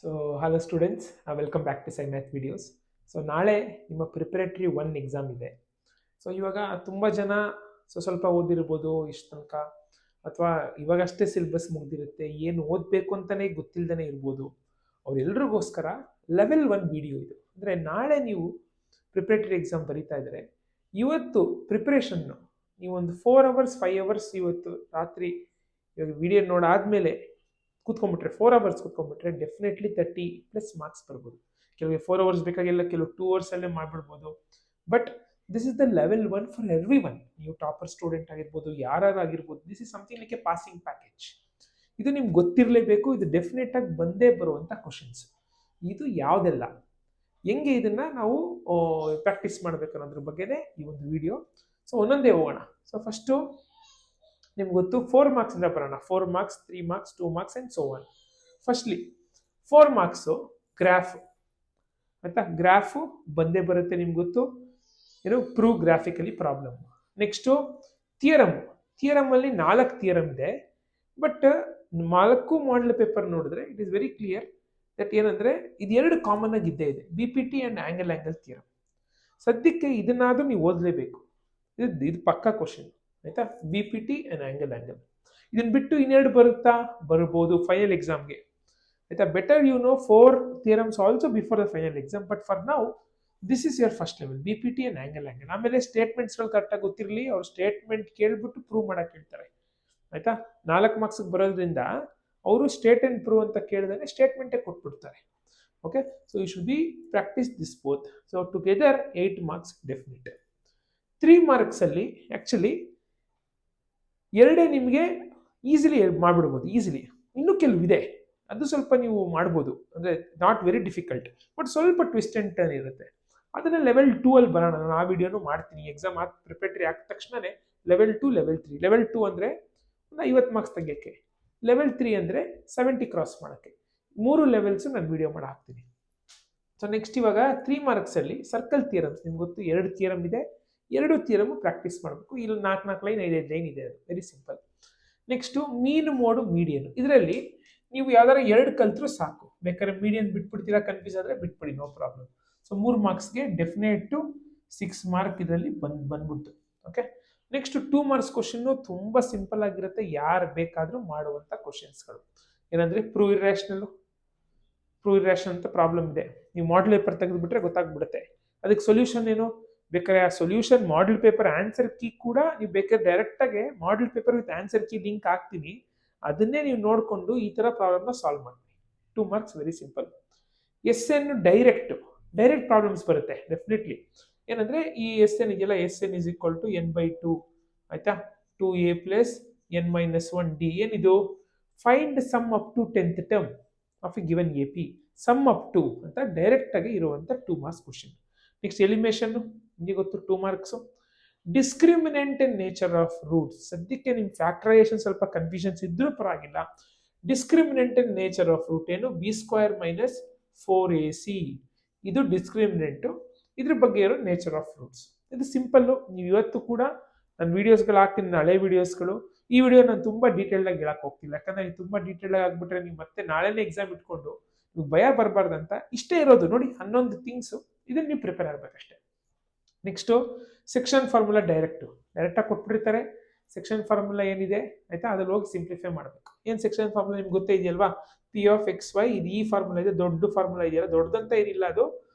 So hello students, welcome back to Saimath videos. So ನಾಳೆ ನಿಮ್ಮ preparatory one exam ಇದೆ. So ಇವಾಗ ತುಂಬ ಜನ ಸ್ವಲ್ಪ ಓದಿರ್ಬೋದು ಇಷ್ಟು ತನಕ, ಅಥವಾ ಇವಾಗಷ್ಟೇ ಸಿಲೆಬಸ್ ಮುಗ್ದಿರುತ್ತೆ, ಏನು ಓದಬೇಕು ಅಂತಲೇ ಗೊತ್ತಿಲ್ಲದೇ ಇರ್ಬೋದು. ಅವರೆಲ್ರಿಗೋಸ್ಕರ ಲೆವೆಲ್ ಒನ್ ವಿಡಿಯೋ ಇದು. ಅಂದರೆ ನಾಳೆ ನೀವು ಪ್ರಿಪರೇಟರಿ ಎಕ್ಸಾಮ್ ಬರೀತಾ ಇದ್ದರೆ ಇವತ್ತು ಪ್ರಿಪ್ರೇಷನ್ನು ನೀವು ಒಂದು 4 ಅವರ್ಸ್ 5 ಅವರ್ಸ್ ಇವತ್ತು ರಾತ್ರಿ ಇವಾಗ ವಿಡಿಯೋ ನೋಡಾದ್ಮೇಲೆ ಕೂತ್ಕೊಂಡ್ಬಿಟ್ರೆ 4 ಅವರ್ಸ್ ಕೂತ್ಕೊಂಡ್ಬಿಟ್ರೆ ಡೆಫಿನೆಟ್ಲಿ 30+ ಮಾರ್ಕ್ಸ್ ಬರ್ಬೋದು. ಕೆಲವು 4 ಅವರ್ಸ್ ಬೇಕಾಗಿಲ್ಲ, ಕೆಲವು 2 ಅವರ್ಸಲ್ಲೇ ಮಾಡಿಬಿಡ್ಬೋದು. But this is the level one for everyone. ನೀವು ಟಾಪರ್ ಸ್ಟೂಡೆಂಟ್ ಆಗಿರ್ಬೋದು, ಯಾರಾಗಿರ್ಬೋದು, this is something like a passing package. ಇದು ನಿಮ್ಗೆ ಗೊತ್ತಿರಲೇಬೇಕು. ಇದು ಡೆಫಿನೆಟ್ ಆಗಿ ಬಂದೇ ಬರುವಂಥ ಕ್ವಶನ್ಸ್. ಇದು ಯಾವುದೆಲ್ಲ ಹೆಂಗೆ ಇದನ್ನ ನಾವು ಪ್ರಾಕ್ಟೀಸ್ ಮಾಡಬೇಕು ಅನ್ನೋದ್ರ ಬಗ್ಗೆನೇ ಈ ಒಂದು ವಿಡಿಯೋ. ಸೊ ಒಂದೊಂದೇ ಹೋಗೋಣ. ಸೊ ಫಸ್ಟು ನಿಮ್ಗೆ ಗೊತ್ತು 4 ಮಾರ್ಕ್ಸ್ ಇಂದ ಬರೋಣ. 4 marks, 3 marks, 2 marks and so one. Firstly 4 marks graph ಆಯ್ತಾ. ಗ್ರಾಫು ಬಂದೇ ಬರುತ್ತೆ, ನಿಮ್ಗೆ ಗೊತ್ತು. ಏನು ಪ್ರೂವ್ ಗ್ರಾಫಿಕಲಿ ಪ್ರಾಬ್ಲಮ್. ನೆಕ್ಸ್ಟು ಥಿಯರಮಲ್ಲಿ 4 ಥಿಯರಮ್ ಇದೆ. ಬಟ್ 4 ಮಾಡಲ್ ಪೇಪರ್ ನೋಡಿದ್ರೆ it is very clear that ಏನಂದ್ರೆ ಇದು 2 ಕಾಮನ್ ಆಗಿ ಇದ್ದೇ ಇದೆ, BPT ಆ್ಯಂಡ್ ಆಂಗಲ್ ಥಿಯರಮ್. ಸದ್ಯಕ್ಕೆ ಇದನ್ನಾದ್ರೂ ನೀವು ಓದಲೇಬೇಕು. ಇದು ಪಕ್ಕಾ ಕ್ವಶನ್ ಆಯ್ತಾ. BPT ಆ್ಯಂಡ್ ಆಂಗಲ್ ಇದನ್ನ ಬಿಟ್ಟು ಇನ್ನೆರಡು ಬರುತ್ತಾ? ಬರ್ಬೋದು ಫೈನಲ್ ಎಕ್ಸಾಮ್ಗೆ ಆಯ್ತಾ. Better you know 4 theorems also before the final exam. But for now this is your first level, BPT and angle. ಆಮೇಲೆ ಸ್ಟೇಟ್ಮೆಂಟ್ಸ್ಗಳು ಕರೆಕ್ಟಾಗಿ ಗೊತ್ತಿರಲಿ. ಅವ್ರು ಸ್ಟೇಟ್ಮೆಂಟ್ ಕೇಳ್ಬಿಟ್ಟು ಪ್ರೂವ್ ಮಾಡಕ್ಕೆ ಹೇಳ್ತಾರೆ ಆಯ್ತಾ. 4 ಮಾರ್ಕ್ಸ್ಗೆ ಬರೋದ್ರಿಂದ ಅವರು ಸ್ಟೇಟ್ ಆ್ಯಂಡ್ ಪ್ರೂವ್ ಅಂತ ಕೇಳಿದ್ರೆ ಸ್ಟೇಟ್ಮೆಂಟೇ ಕೊಟ್ಬಿಡ್ತಾರೆ. Okay, so you should be practice this both. So together 8 marks definite. 3 ಮಾರ್ಕ್ಸಲ್ಲಿ ಆ್ಯಕ್ಚುಲಿ ಎರಡೇ ನಿಮಗೆ ಈಸಿಲಿ ಮಾಡಿಬಿಡ್ಬೋದು, ಈಸಿಲಿ. ಇನ್ನೂ ಕೆಲವಿದೆ, ಅದು ಸ್ವಲ್ಪ ನೀವು ಮಾಡ್ಬೋದು, ಅಂದರೆ ನಾಟ್ ವೆರಿ ಡಿಫಿಕಲ್ಟ್, ಬಟ್ ಸ್ವಲ್ಪ ಟ್ವಿಸ್ಟ್ ಆ್ಯಂಡ್ ಟರ್ನ್ ಇರುತ್ತೆ. ಅದನ್ನು ಲೆವೆಲ್ 2 ಅಲ್ಲಿ ಬರೋಣ. ನಾನು ಆ ವಿಡಿಯೋನು ಮಾಡ್ತೀನಿ. ಎಕ್ಸಾಮ್ ಪ್ರಿಪರೇಟರಿ ಆದ ತಕ್ಷಣವೇ ಲೆವೆಲ್ 2, ಲೆವೆಲ್ 3. ಲೆವೆಲ್ 2 ಅಂದರೆ ಒಂದು 50 ಮಾರ್ಕ್ಸ್ ತೆಗಿಯೋಕ್ಕೆ, ಲೆವೆಲ್ 3 ಅಂದರೆ 70 ಕ್ರಾಸ್ ಮಾಡೋಕ್ಕೆ. 3 ಲೆವೆಲ್ಸು ನಾನು ವಿಡಿಯೋ ಮಾಡಿ ಹಾಕ್ತೀನಿ. ಸೊ ನೆಕ್ಸ್ಟ್ ಇವಾಗ 3 ಮಾರ್ಕ್ಸಲ್ಲಿ ಸರ್ಕಲ್ ಥಿಯರಮ್ಸ್. ನಿಮ್ಗೆ ಗೊತ್ತು 2 ಥಿಯರಮ್ ಇದೆ. 2 ಥಿಯರಮ್ ಪ್ರಾಕ್ಟೀಸ್ ಮಾಡಬೇಕು. ಇಲ್ಲಿ 4 ಲೈನ್ 5 ಲೈನ್ ಇದೆ, ಅದು ವೆರಿ ಸಿಂಪಲ್. ನೆಕ್ಸ್ಟು ಮೀನ್ ಮೋಡು ಮೀಡಿಯನ್. ಇದರಲ್ಲಿ ನೀವು ಯಾವ್ದಾರು 2 ಕಲ್ತ್ರೂ ಸಾಕು. ಬೇಕಾದ್ರೆ ಮೀಡಿಯನ್ ಬಿಟ್ಬಿಡ್ತೀರಾ, ಕನ್ಫ್ಯೂಸ್ ಆದರೆ ಬಿಟ್ಬಿಡಿ, ನೋ ಪ್ರಾಬ್ಲಮ್. ಸೊ 3 ಮಾರ್ಕ್ಸ್ಗೆ ಡೆಫಿನೆಟ್ 6 ಮಾರ್ಕ್ ಇದರಲ್ಲಿ ಬಂದ್ಬಿಡ್ತು. ಓಕೆ, ನೆಕ್ಸ್ಟ್ 2 ಮಾರ್ಕ್ಸ್ ಕ್ವಶನ್ನು ತುಂಬ ಸಿಂಪಲ್ ಆಗಿರುತ್ತೆ, ಯಾರು ಬೇಕಾದರೂ ಮಾಡುವಂಥ ಕ್ವಶನ್ಸ್ಗಳು. ಏನಂದರೆ ಪ್ರೂವ್ ಇರ್ಯಾಷನಲ್ ಅಂತ ಪ್ರಾಬ್ಲಮ್ ಇದೆ. ನೀವು ಮಾಡಲ್ ಪೇಪರ್ ತೆಗೆದುಬಿಟ್ರೆ ಗೊತ್ತಾಗ್ಬಿಡುತ್ತೆ. ಅದಕ್ಕೆ ಸೊಲ್ಯೂಷನ್ ಏನು ಬೇಕಾದ್ರೆ, ಆ solution model paper answer key ಕೂಡ ನೀವು ಬೇಕಾದ್ರೆ ಡೈರೆಕ್ಟಾಗಿ model paper with answer key link ಹಾಕ್ತೀನಿ, ಅದನ್ನೇ ನೀವು ನೋಡಿಕೊಂಡು ಈ ಥರ ಪ್ರಾಬ್ಲಮ್ನ ಸಾಲ್ವ್ ಮಾಡಿ. 2 marks very simple. SN direct problems ಬರುತ್ತೆ ಡೆಫಿನೆಟ್ಲಿ. ಏನಂದರೆ ಈ SN ಇದೆಯಲ್ಲ, SN is equal to n/2 ಆಯ್ತಾ. 2a plus n-1d. ಏನಿದು? Find sum up to 10th term of a given AP. Sum up to ಅಂತ ಡೈರೆಕ್ಟ್ ಆಗಿ ಇರುವಂಥ 2 ಮಾರ್ಕ್ಸ್ ಕ್ವಶನ್. ನೆಕ್ಸ್ಟ್ ಎಲಿಮಿನೇಷನ್, ನಿಮಗೆ ಗೊತ್ತು 2 marks. Discriminant in nature of roots. ಸದ್ಯಕ್ಕೆ ನಿಮ್ಮ factorisation ಸ್ವಲ್ಪ ಕನ್ಫ್ಯೂಷನ್ಸ್ ಇದ್ರೂ ಪರವಾಗಿಲ್ಲ. Discriminant in nature of root ಏನು? b² - 4ac. ಇದು ಡಿಸ್ಕ್ರಿಮಿನೆಂಟು. ಇದ್ರ ಬಗ್ಗೆ ಇರೋ ನೇಚರ್ ಆಫ್ ರೂಟ್ಸ್. ಇದು ಸಿಂಪಲ್ಲು. ನೀವು ಇವತ್ತು ಕೂಡ ನಾನು ವೀಡಿಯೋಸ್ಗಳು ಹಾಕ್ತೀನಿ, ಹಳೆ ವೀಡಿಯೋಸ್ಗಳು. ಈ ವಿಡಿಯೋ ನಾನು ತುಂಬ ಡೀಟೇಲ್ಡಾಗಿ ಹೇಳಕ್ಕೆ ಹೋಗ್ತಿಲ್ಲ, ಯಾಕಂದರೆ ನೀವು ತುಂಬ ಡೀಟೇಲ್ಡಾಗಿ ಆಗ್ಬಿಟ್ರೆ ನೀವು ಮತ್ತೆ ನಾಳೆನೇ ಎಕ್ಸಾಮ್ ಇಟ್ಕೊಂಡು ನೀವು ಭಯ ಬರಬಾರ್ದಂತ ಇಷ್ಟೇ ಇರೋದು. ನೋಡಿ 11 ಥಿಂಗ್ಸು, ಇದನ್ನು ನೀವು ಪ್ರಿಪೇರ್ ಆಗಬೇಕಷ್ಟೇ. ನೆಕ್ಸ್ಟು ಸೆಕ್ಷನ್ ಫಾರ್ಮುಲಾ ಡೈರೆಕ್ಟಾಗಿ ಕೊಟ್ಬಿಟ್ಟಿರ್ತಾರೆ. ಸೆಕ್ಷನ್ ಫಾರ್ಮುಲಾ ಏನಿದೆ ಆಯ್ತಾ, ಅದ್ರಲ್ಲಿ ಹೋಗಿ ಸಿಂಪ್ಲಿಫೈ ಮಾಡಬೇಕು. ಏನು ಸೆಕ್ಷನ್ ಫಾರ್ಮುಲಾ ನಿಮ್ಗೆ ಗೊತ್ತೇ ಇದೆಯಲ್ವಾ? P(x(y). ಇದು ಈ ಫಾರ್ಮುಲಾ ಇದೆ, ದೊಡ್ಡ ಫಾರ್ಮುಲಾ ಇದೆಯಲ್ಲ, ದೊಡ್ಡದಂತ ಏನಿಲ್ಲ ಅದು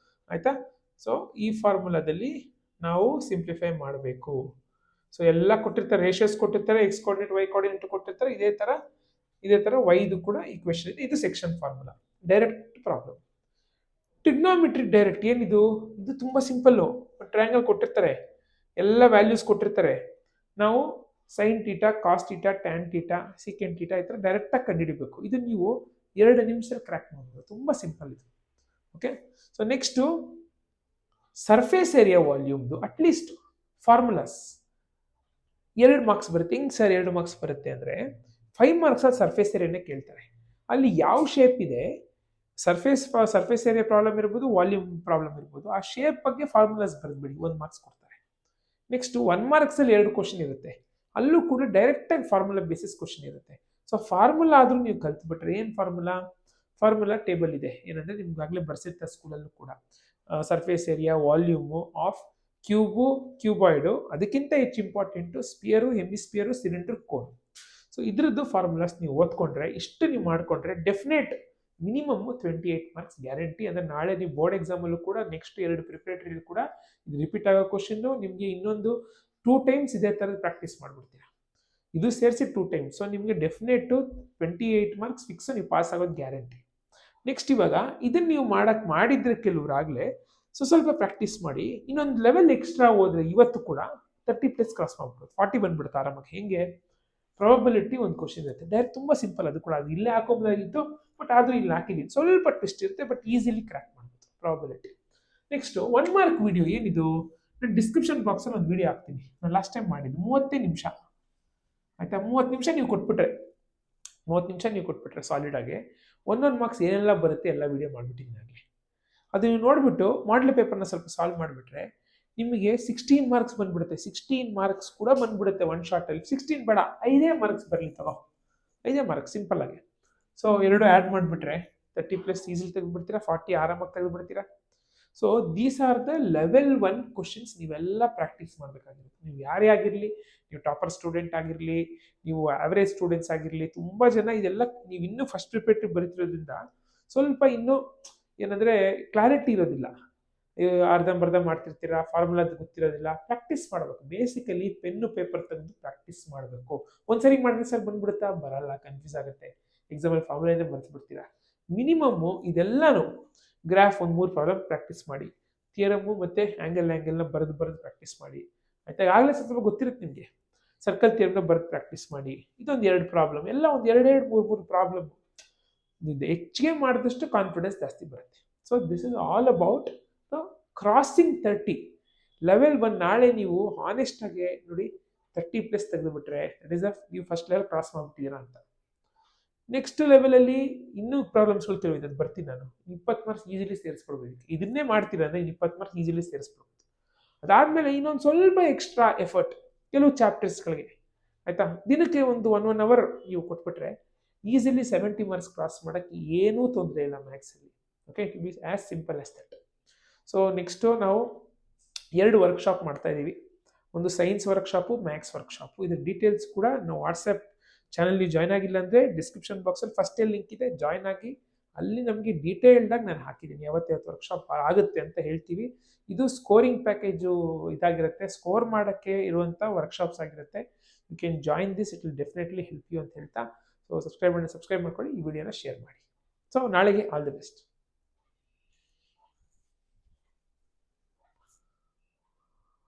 ಆಯ್ತಾ. ಸೊ ಈ ಫಾರ್ಮುಲಾದಲ್ಲಿ ನಾವು ಸಿಂಪ್ಲಿಫೈ ಮಾಡಬೇಕು. ಸೊ ಎಲ್ಲ ಕೊಟ್ಟಿರ್ತಾರೆ, ರೇಷಿಯೋಸ್ ಕೊಟ್ಟಿರ್ತಾರೆ, X ಕೋಆರ್ಡಿನೇಟ್ Y ಕೋಆರ್ಡಿನೇಟ್ ಕೊಟ್ಟಿರ್ತಾರೆ. ಇದೇ ಥರ Yದು ಕೂಡ ಈಕ್ವೇಷನ್ ಇದೆ. ಇದು section formula, direct problem. Trigonometric direct ಏನಿದು? ಇದು ತುಂಬ ಸಿಂಪಲ್ಲು. ಟ್ರಯಾಂಗಲ್ ಕೊಟ್ಟಿರ್ತಾರೆ, ಎಲ್ಲ ವ್ಯಾಲ್ಯೂಸ್ ಕೊಟ್ಟಿರ್ತಾರೆ. ನಾವು sine theta, cos theta, tan theta, secant theta ಈ ಥರ ಡೈರೆಕ್ಟಾಗಿ ಕಂಡುಹಿಡಿಬೇಕು. ಇದು ನೀವು 2 ನಿಮಿಷದಲ್ಲಿ ಕ್ರ್ಯಾಕ್ ಮಾಡ್ಬೋದು, ತುಂಬ ಸಿಂಪಲ್ ಇದು. Okay, so next surface area ವಾಲ್ಯೂಮ್ದು ಅಟ್ಲೀಸ್ಟ್ ಫಾರ್ಮುಲಾಸ್ 2 ಮಾರ್ಕ್ಸ್ ಬರುತ್ತೆ. ಹಿಂಗೆ ಸರ್ 2 ಮಾರ್ಕ್ಸ್ ಬರುತ್ತೆ ಅಂದರೆ 5 ಮಾರ್ಕ್ಸಲ್ಲಿ ಸರ್ಫೇಸ್ ಏರಿಯಾನೇ ಕೇಳ್ತಾರೆ. ಅಲ್ಲಿ ಯಾವ ಶೇಪ್ ಇದೆ, ಸರ್ಫೇಸ್ ಏರಿಯಾ ಪ್ರಾಬ್ಲಮ್ ಇರ್ಬೋದು, ವಾಲ್ಯೂಮ್ ಪ್ರಾಬ್ಲಮ್ ಇರ್ಬೋದು, ಆ ಶೇಪ್ ಬಗ್ಗೆ ಫಾರ್ಮುಲಾಸ್ ಬರೆದ್ಬಿಡಿ, 1 ಮಾರ್ಕ್ಸ್ ಕೊಡ್ತಾರೆ. ನೆಕ್ಸ್ಟ್ 1 ಮಾರ್ಕ್ಸಲ್ಲಿ 2 ಕ್ವಶನ್ ಇರುತ್ತೆ, ಅಲ್ಲೂ ಕೂಡ ಡೈರೆಕ್ಟಾಗಿ ಫಾರ್ಮುಲಾ ಬೇಸಿಸ್ ಕ್ವಶನ್ ಇರುತ್ತೆ. ಸೊ ಫಾರ್ಮುಲಾ ಆದರೂ ನೀವು ಕಲ್ತ್ಬಿಟ್ರೆ, ಏನು ಫಾರ್ಮುಲಾ? ಫಾರ್ಮುಲಾ ಟೇಬಲ್ ಇದೆ. ಏನಂದರೆ ನಿಮ್ಗಾಗಲೇ ಬರ್ಸಿರ್ತಾರೆ ಸ್ಕೂಲಲ್ಲೂ ಕೂಡ. Surface area, volume of cube, cuboid, ಅದಕ್ಕಿಂತ ಹೆಚ್ಚು important sphere, hemisphere, cylinder, cone. So ಇದ್ರದ್ದು ಫಾರ್ಮುಲಾಸ್ ನೀವು ಓದ್ಕೊಂಡ್ರೆ, ಇಷ್ಟು ನೀವು ಮಾಡಿಕೊಂಡ್ರೆ ಡೆಫಿನೆಟ್ ಮಿನಿಮಮ್ 28 ಮಾರ್ಕ್ಸ್ ಗ್ಯಾರಂಟಿ. ಅಂದರೆ ನಾಳೆ ನೀವು ಬೋರ್ಡ್ ಎಕ್ಸಾಮಲ್ಲೂ ಕೂಡ ನೆಕ್ಸ್ಟ್ 2 ಪ್ರಿಪ್ರೇಟರಿಲಿ ಕೂಡ ಇದು ರಿಪೀಟ್ ಆಗೋ ಕ್ವಶನ್ನು. ನಿಮಗೆ ಇನ್ನೊಂದು 2 ಟೈಮ್ಸ್ ಇದೇ ಥರದ ಪ್ರಾಕ್ಟೀಸ್ ಮಾಡ್ಬಿಡ್ತೀರಾ, ಇದು ಸೇರಿಸಿ 2 ಟೈಮ್ಸ್. ಸೊ ನಿಮಗೆ ಡೆಫಿನೆಟ್ಟು 28 ಮಾರ್ಕ್ಸ್ ಫಿಕ್ಸು, ನೀವು ಪಾಸ್ ಆಗೋದು ಗ್ಯಾರಂಟಿ. ನೆಕ್ಸ್ಟ್ ಇವಾಗ ಇದನ್ನು ನೀವು ಮಾಡಿದ್ರೆ ಕೆಲವರಾಗಲೇ ಸ್ವಲ್ಪ ಪ್ರಾಕ್ಟೀಸ್ ಮಾಡಿ, ಇನ್ನೊಂದು ಲೆವೆಲ್ ಎಕ್ಸ್ಟ್ರಾ ಹೋದ್ರೆ ಇವತ್ತು ಕೂಡ 30+ ಕ್ರಾಸ್ ಮಾಡ್ಬಿಡೋದು, 40 ಬಂದ್ಬಿಡುತ್ತೆ ಆರಾಮಾಗಿ. ಹೆಂಗೆ? ಪ್ರಾಬಬಿಲಿಟಿ ಒಂದು ಕ್ವಶನ್ ಇರುತ್ತೆ, ಡೈರೆಕ್ಟ್ ತುಂಬ ಸಿಂಪಲ್. ಅದು ಕೂಡ ಅದು ಇಲ್ಲೇ ಹಾಕೋಬೋದಾಗಿತ್ತು, ಬಟ್ ಆದರೂ ಇಲ್ಲಿ ಹಾಕಿದ್ದೀನಿ. ಸ್ವಲ್ಪ ಟ್ವಿಸ್ಟ್ ಇರುತ್ತೆ, ಬಟ್ ಈಸಿಲಿ ಕ್ರ್ಯಾಕ್ ಮಾಡ್ಬೋದು ಪ್ರಾಬಬಿಲಿಟಿ. ನೆಕ್ಸ್ಟು 1 ಮಾರ್ಕ್ ವಿಡಿಯೋ ಏನಿದು, ನಾನು ಡಿಸ್ಕ್ರಿಪ್ಷನ್ ಬಾಕ್ಸಲ್ಲಿ ಒಂದು ವಿಡಿಯೋ ಹಾಕ್ತೀನಿ. ನಾನು ಲಾಸ್ಟ್ ಟೈಮ್ ಮಾಡಿದ್ದು 30 ನಿಮಿಷ ಆಯಿತಾ. 30 ನಿಮಿಷ ನೀವು ಕೊಟ್ಬಿಟ್ರೆ ಸಾಲಿಡ್ ಆಗಿ 1 ಮಾರ್ಕ್ಸ್ ಏನೆಲ್ಲ ಬರುತ್ತೆ ಎಲ್ಲ ವಿಡಿಯೋ ಮಾಡಿಬಿಟ್ಟಿದ್ದೀನಿ ಆಗಲಿ. ಅದು ನೀವು ನೋಡಿಬಿಟ್ಟು ಮಾಡಲ್ ಪೇಪರ್ನ ಸ್ವಲ್ಪ ಸಾಲ್ವ್ ಮಾಡಿಬಿಟ್ರೆ ನಿಮಗೆ 16 ಮಾರ್ಕ್ಸ್ ಬಂದ್ಬಿಡುತ್ತೆ. 16 ಮಾರ್ಕ್ಸ್ ಕೂಡ ಬಂದ್ಬಿಡುತ್ತೆ ಒನ್ ಶಾರ್ಟಲ್ಲಿ. 16 ಬೇಡ, 5 ಮಾರ್ಕ್ಸ್ ಬರಲಿ ತಗೋ, 5 ಮಾರ್ಕ್ಸ್ ಸಿಂಪಲ್ ಆಗಿ. ಸೊ 2 ಆ್ಯಡ್ ಮಾಡಿಬಿಟ್ರೆ 30+ ಈಸಿಲಿ ತೆಗೆದುಬಿಡ್ತೀರಾ, 40 ಆರಾಮಾಗಿ ತೆಗೆದುಬಿಡ್ತೀರಾ. So these are the level 1 questions. ನೀವೆಲ್ಲ ಪ್ರಾಕ್ಟೀಸ್ ಮಾಡಬೇಕಾಗಿರುತ್ತೆ. ನೀವು ಯಾರೇ ಆಗಿರಲಿ, ನೀವು ಟಾಪರ್ ಸ್ಟೂಡೆಂಟ್ ಆಗಿರಲಿ, ನೀವು ಆವ್ರೇಜ್ ಸ್ಟೂಡೆಂಟ್ಸ್ ಆಗಿರಲಿ, ತುಂಬ ಜನ ಇದೆಲ್ಲ ನೀವು ಇನ್ನೂ ಫಸ್ಟ್ ಪ್ರಿಪೇರ್ಟಿವ್ ಬರೀತಿರೋದ್ರಿಂದ ಸ್ವಲ್ಪ ಇನ್ನೂ ಏನಂದರೆ ಕ್ಲಾರಿಟಿ ಇರೋದಿಲ್ಲ. ಅರ್ಧಂಬರ್ಧ ಮಾಡ್ತಿರ್ತೀರಾ, ಫಾರ್ಮುಲಾದ ಗೊತ್ತಿರೋದಿಲ್ಲ. ಪ್ರಾಕ್ಟೀಸ್ ಮಾಡಬೇಕು. ಬೇಸಿಕಲಿ ಪೆನ್ನು ಪೇಪರ್ ತೆಗೆದು ಪ್ರಾಕ್ಟೀಸ್ ಮಾಡಬೇಕು. ಒಂದ್ಸರಿ ಮಾಡಿದ್ರೆ ಸರ್ ಬಂದ್ಬಿಡುತ್ತಾ? ಬರಲ್ಲ, ಕನ್ಫ್ಯೂಸ್ ಆಗುತ್ತೆ. ಎಕ್ಸಾಮಲ್ಲಿ ಫಾರ್ಮುಲಾನೇ ಮರ್ತು ಬಿಡ್ತೀರಾ. ಮಿನಿಮಮ್ಮು ಇದೆಲ್ಲನೂ ಗ್ರಾಫ್ 1-3 ಪ್ರಾಬ್ಲಮ್ ಪ್ರಾಕ್ಟೀಸ್ ಮಾಡಿ, ಥಿಯರಮ್ಮು ಮತ್ತು ಆ್ಯಂಗಲ್ನ ಬರೆದು ಪ್ರಾಕ್ಟೀಸ್ ಮಾಡಿ ಆಯಿತಾ. ಆಗಲೇ ಸ್ವಲ್ಪ ಗೊತ್ತಿರುತ್ತೆ ನಿಮಗೆ. ಸರ್ಕಲ್ ಥಿಯರಮ್ನ ಬರೆದು ಪ್ರಾಕ್ಟೀಸ್ ಮಾಡಿ. ಇದೊಂದು 2 ಪ್ರಾಬ್ಲಮ್, ಎಲ್ಲ ಒಂದು 2-3 ಪ್ರಾಬ್ಲಮ್. ನೀವು ಹೆಚ್ಚಿಗೆ ಮಾಡಿದಷ್ಟು ಕಾನ್ಫಿಡೆನ್ಸ್ ಜಾಸ್ತಿ ಬರುತ್ತೆ. So this is all about crossing 30 level 1. ನಾಳೆ ನೀವು ಹಾನೆಸ್ಟಾಗಿ ನೋಡಿ 30+ ತೆಗೆದುಬಿಟ್ರೆ ದಟ್ ಈಸ್ ನೀವು ಫಸ್ಟ್ ಲೆವೆಲ್ ಕ್ರಾಸ್ ಮಾಡ್ಬಿಟ್ಟಿದ್ದೀರಾ ಅಂತ. ನೆಕ್ಸ್ಟ್ ಲೆವೆಲಲ್ಲಿ ಇನ್ನೂ ಪ್ರಾಬ್ಲಮ್ಸ್ಗಳು ಕೆಲವು ಇದೆ, ಅದು ಬರ್ತೀನಿ ನಾನು. 20 ಮಾರ್ಕ್ಸ್ ಈಸಿಲಿ ಸೇರಿಸ್ಕೊಡ್ಬೇಕು. ಇದನ್ನೇ ಮಾಡ್ತೀರಾ ಅಂದರೆ 20 ಮಾರ್ಕ್ಸ್ ಈಸಿಲಿ ಸೇರಿಸ್ಬೋದು. ಅದಾದಮೇಲೆ ಇನ್ನೊಂದು ಸ್ವಲ್ಪ ಎಕ್ಸ್ಟ್ರಾ ಎಫರ್ಟ್ ಕೆಲವು ಚಾಪ್ಟರ್ಸ್ಗಳಿಗೆ ಆಯಿತಾ. ದಿನಕ್ಕೆ ಒಂದು 1 ಅವರ್ ನೀವು ಕೊಟ್ಬಿಟ್ರೆ ಈಸಿಲಿ 70 ಮಾರ್ಕ್ಸ್ ಕ್ರಾಸ್ ಮಾಡೋಕ್ಕೆ ಏನೂ ತೊಂದರೆ ಇಲ್ಲ ಮ್ಯಾಥ್ಸಲ್ಲಿ. Okay, it be as simple as that. So next ನಾವು 2 ವರ್ಕ್ಶಾಪ್ ಮಾಡ್ತಾ ಇದ್ದೀವಿ. ಒಂದು ಸೈನ್ಸ್ ವರ್ಕ್ಶಾಪು, ಮ್ಯಾಥ್ಸ್ ವರ್ಕ್ಶಾಪು. ಇದ್ರ ಡೀಟೇಲ್ಸ್ ಕೂಡ ನಾವು ವಾಟ್ಸಪ್ ಚಾನಲ್ಗೆ ಜಾಯ್ನ್ ಆಗಿಲ್ಲ ಅಂದರೆ ಡಿಸ್ಕ್ರಿಪ್ಷನ್ ಬಾಕ್ಸಲ್ಲಿ ಫಸ್ಟೇ ಲಿಂಕ್ ಇದೆ, ಜಾಯ್ನ್ ಆಗಿ. ಅಲ್ಲಿ ನಮಗೆ ಡೀಟೇಲ್ಡಾಗಿ ನಾನು ಹಾಕಿದ್ದೀನಿ ಯಾವತ್ತು ವರ್ಕ್ಶಾಪ್ ಆಗುತ್ತೆ ಅಂತ ಹೇಳ್ತೀವಿ. ಇದು ಸ್ಕೋರಿಂಗ್ ಪ್ಯಾಕೇಜು ಇದಾಗಿರುತ್ತೆ, ಸ್ಕೋರ್ ಮಾಡೋಕ್ಕೆ ಇರುವಂಥ ವರ್ಕ್ಶಾಪ್ಸ್ ಆಗಿರುತ್ತೆ. You can join this, it will definitely help you ಅಂತ ಹೇಳ್ತಾ. ಸೊ ಸಬ್ಸ್ಕ್ರೈಬ್ ಮಾಡ್ಕೊಳ್ಳಿ, ಈ ವಿಡಿಯೋನ ಶೇರ್ ಮಾಡಿ. ಸೊ ನಾಳೆಗೆ ಆಲ್ ದಿ ಬೆಸ್ಟ್.